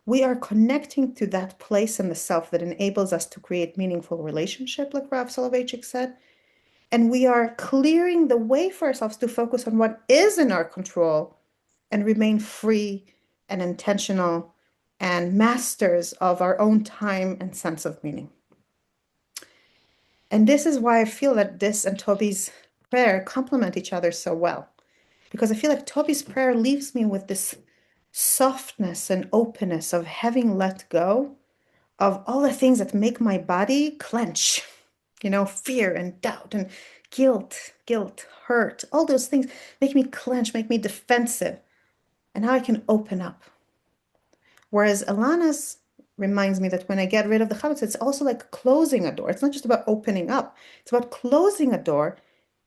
We are connecting to that place in the self that enables us to create meaningful relationship, like Rav Soloveitchik said. And we are clearing the way for ourselves to focus on what is in our control and remain free and intentional and masters of our own time and sense of meaning. And this is why I feel that this and Toby's prayer complement each other so well. Because I feel like Toby's prayer leaves me with this softness and openness of having let go of all the things that make my body clench, fear and doubt and guilt, hurt, all those things make me clench, make me defensive. And now I can open up. Whereas Alana's reminds me that when I get rid of the chametz, it's also like closing a door. It's not just about opening up. It's about closing a door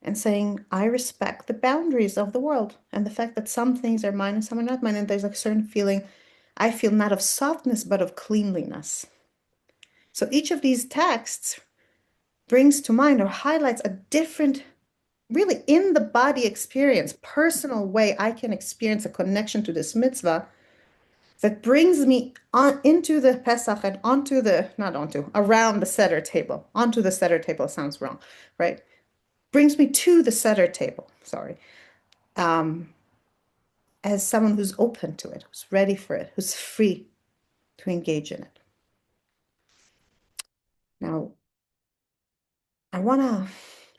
and saying, I respect the boundaries of the world and the fact that some things are mine and some are not mine. And there's like a certain feeling, I feel not of softness, but of cleanliness. So each of these texts brings to mind or highlights a different, really in the body experience, personal way I can experience a connection to this mitzvah that brings me on into the Pesach and around the Seder table. Onto the Seder table sounds wrong, right? Brings me to the Seder table, sorry, as someone who's open to it, who's ready for it, who's free to engage in it. Now, I want to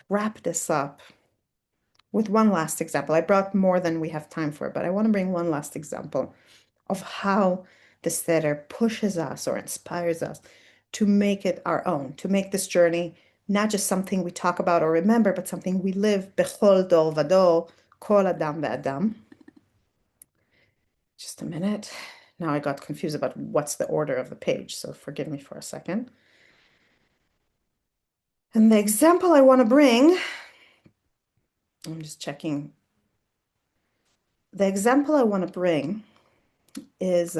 wrap this up with one last example. I brought more than we have time for, but I want to bring one last example of how the Seder pushes us or inspires us to make it our own, to make this journey not just something we talk about or remember, but something we live, bechol dor vador, kol adam ve'adam. Just a minute. Now I got confused about what's the order of the page, so forgive me for a second. And the example I want to bring, I'm just checking. The example I want to bring is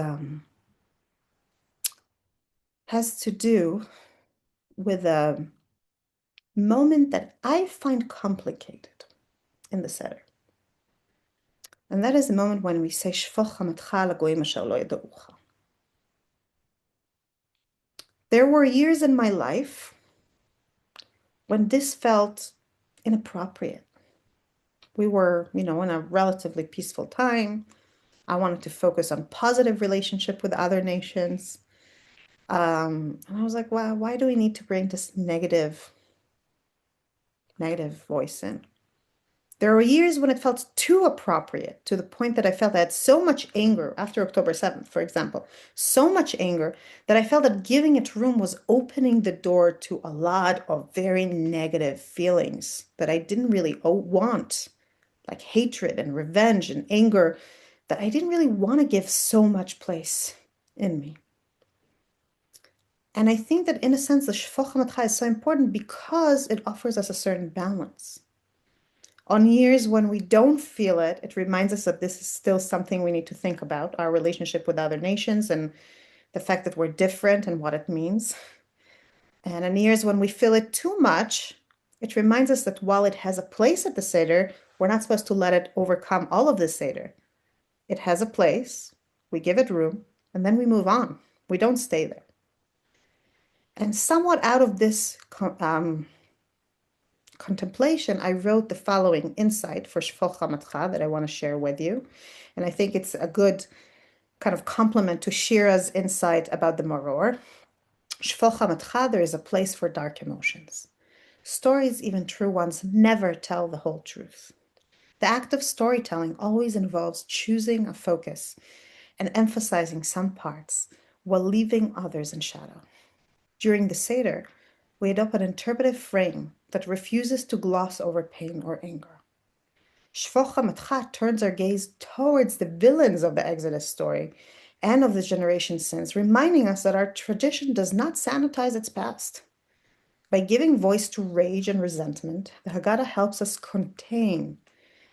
has to do with a moment that I find complicated in the Seder. And that is the moment when we say, Shfoch chametcha al hagoyim asher lo yada'ucha. There were years in my life when this felt inappropriate. We were, in a relatively peaceful time. I wanted to focus on positive relationship with other nations. And I was like, wow, why do we need to bring this negative voice in? There were years when it felt too appropriate to the point that I felt I had so much anger after October 7th, for example, so much anger that I felt that giving it room was opening the door to a lot of very negative feelings that I didn't really want, like hatred and revenge and anger, that I didn't really want to give so much place in me. And I think that in a sense, the Shfoch HaMatcha is so important because it offers us a certain balance. On years when we don't feel it, it reminds us that this is still something we need to think about, our relationship with other nations and the fact that we're different and what it means. And in years when we feel it too much, it reminds us that while it has a place at the Seder, we're not supposed to let it overcome all of the Seder. It has a place, we give it room, and then we move on. We don't stay there. And somewhat out of this contemplation, I wrote the following insight for Shfoch HaMatcha that I want to share with you. And I think it's a good kind of complement to Shira's insight about the Maror. Shfoch HaMatcha, there is a place for dark emotions. Stories, even true ones, never tell the whole truth. The act of storytelling always involves choosing a focus and emphasizing some parts while leaving others in shadow. During the Seder, we adopt an interpretive frame that refuses to gloss over pain or anger. Shfoch HaMatcha turns our gaze towards the villains of the Exodus story and of the generation's sins, reminding us that our tradition does not sanitize its past. By giving voice to rage and resentment, the Haggadah helps us contain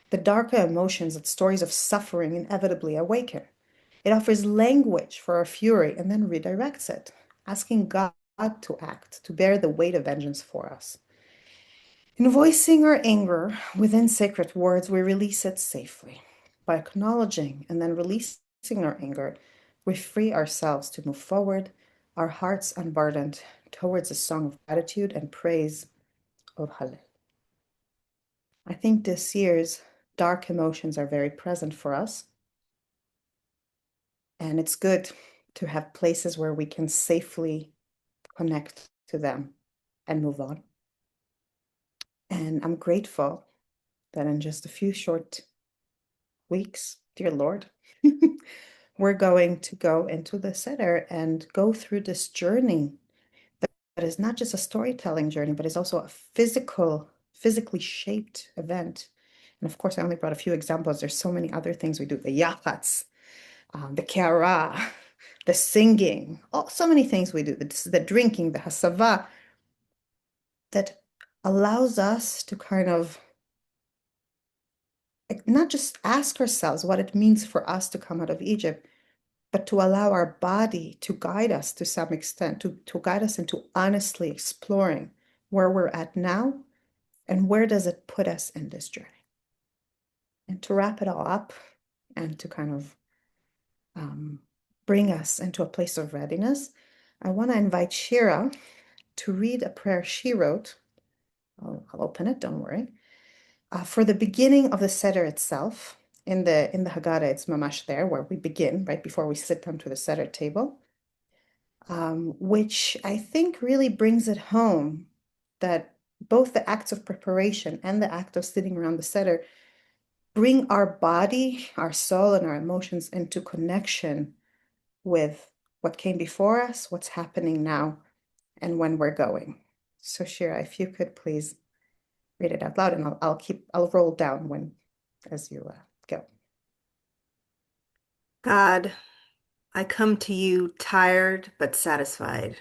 the darker emotions that stories of suffering inevitably awaken. It offers language for our fury and then redirects it, asking God to act, to bear the weight of vengeance for us. In voicing our anger within sacred words, we release it safely. By acknowledging and then releasing our anger, we free ourselves to move forward, our hearts unburdened towards a song of gratitude and praise of Hallel. I think this year's dark emotions are very present for us. And it's good to have places where we can safely connect to them and move on. And I'm grateful that in just a few short weeks, dear Lord, we're going to go into the Seder and go through this journey that is not just a storytelling journey, but is also a physically shaped event. And of course, I only brought a few examples. There's so many other things we do, the yachatz, the kara, the singing, so many things we do, the drinking, the hasava, that allows us to kind of not just ask ourselves what it means for us to come out of Egypt, but to allow our body to guide us to some extent, to guide us into honestly exploring where we're at now and where does it put us in this journey. And to wrap it all up and to kind of bring us into a place of readiness, I want to invite Shira to read a prayer she wrote. I'll open it, don't worry. For the beginning of the Seder itself, in the Haggadah, it's mamash there where we begin, right before we sit down to the Seder table, which I think really brings it home that both the acts of preparation and the act of sitting around the Seder bring our body, our soul, and our emotions into connection with what came before us, what's happening now, and when we're going. So Shira, if you could please read it out loud, and I'll roll down as you go. God, I come to you tired but satisfied.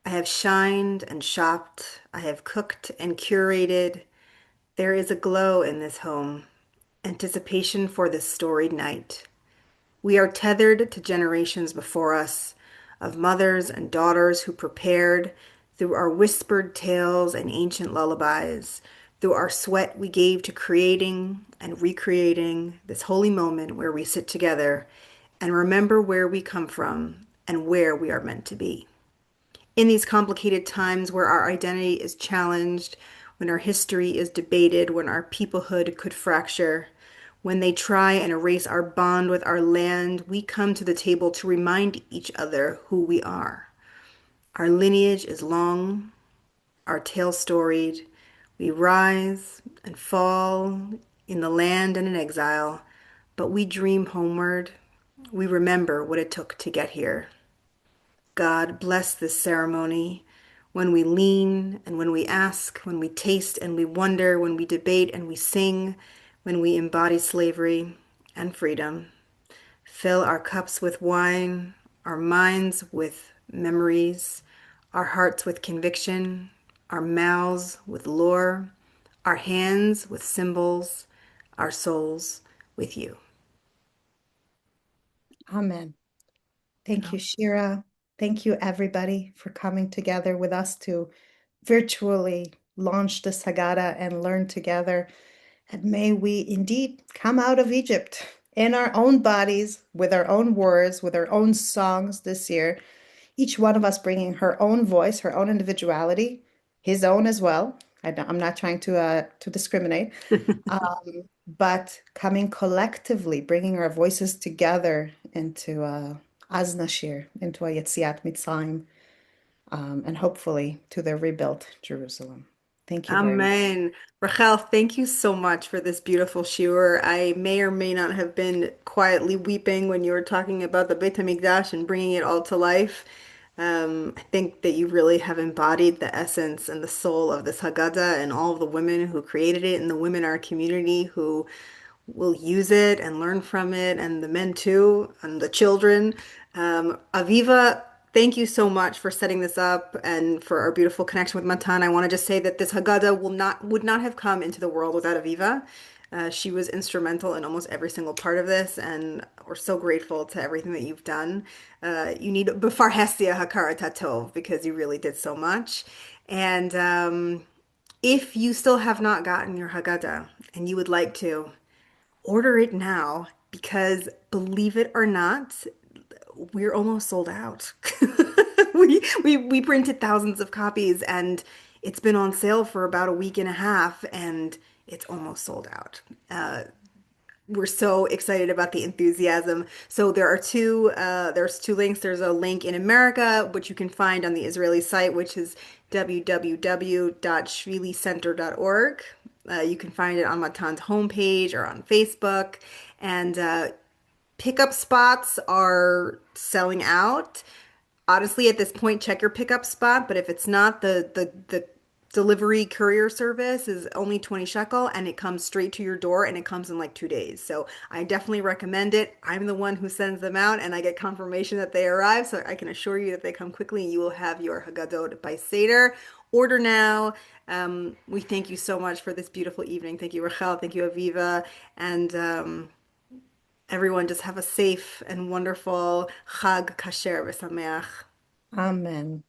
I have shined and shopped. I have cooked and curated. There is a glow in this home, anticipation for this storied night. We are tethered to generations before us of mothers and daughters who prepared through our whispered tales and ancient lullabies, through our sweat we gave to creating and recreating this holy moment where we sit together and remember where we come from and where we are meant to be. In these complicated times where our identity is challenged, when our history is debated, when our peoplehood could fracture, when they try and erase our bond with our land, we come to the table to remind each other who we are. Our lineage is long, our tale storied. We rise and fall in the land and in exile, but we dream homeward. We remember what it took to get here. God bless this ceremony. When we lean and when we ask, when we taste and we wonder, when we debate and we sing, when we embody slavery and freedom. Fill our cups with wine, our minds with memories, our hearts with conviction, our mouths with lore, our hands with symbols, our souls with you. Amen. Thank you, Shira. Thank you, everybody, for coming together with us to virtually launch this Haggadah and learn together. And may we indeed come out of Egypt in our own bodies, with our own words, with our own songs this year, each one of us bringing her own voice, her own individuality, his own as well. I'm not trying to discriminate, but coming collectively, bringing our voices together into Az Nashir, into a Yetziat Mitzrayim, and hopefully to the rebuilt Jerusalem. Thank you very much. Amen. Rachel, thank you so much for this beautiful shiur. I may or may not have been quietly weeping when you were talking about the Beit HaMikdash and bringing it all to life. I think that you really have embodied the essence and the soul of this Haggadah and all of the women who created it and the women in our community who will use it and learn from it, and the men too, and the children. Aviva, thank you so much for setting this up and for our beautiful connection with Matan. I want to just say that this Haggadah would not have come into the world without Aviva. She was instrumental in almost every single part of this, and we're so grateful to everything that you've done. You need B'far Hestia Hakara Tatov because you really did so much. And if you still have not gotten your Haggadah and you would like to, order it now because believe it or not, we're almost sold out. We printed thousands of copies and it's been on sale for about a week and a half and it's almost sold out. We're so excited about the enthusiasm. So there's two links. There's a link in America, which you can find on the Israeli site, which is www.shvilicenter.org. You can find it on Matan's homepage or on Facebook. And pickup spots are selling out. Honestly, at this point, check your pickup spot. But if it's not, the delivery courier service is only 20 shekel and it comes straight to your door and it comes in like 2 days. So I definitely recommend it. I'm the one who sends them out and I get confirmation that they arrive. So I can assure you that they come quickly and you will have your Haggadot by Seder. Order now. We thank you so much for this beautiful evening. Thank you, Rachel. Thank you, Aviva. And everyone just have a safe and wonderful Chag Kasher V'Sameach. Amen.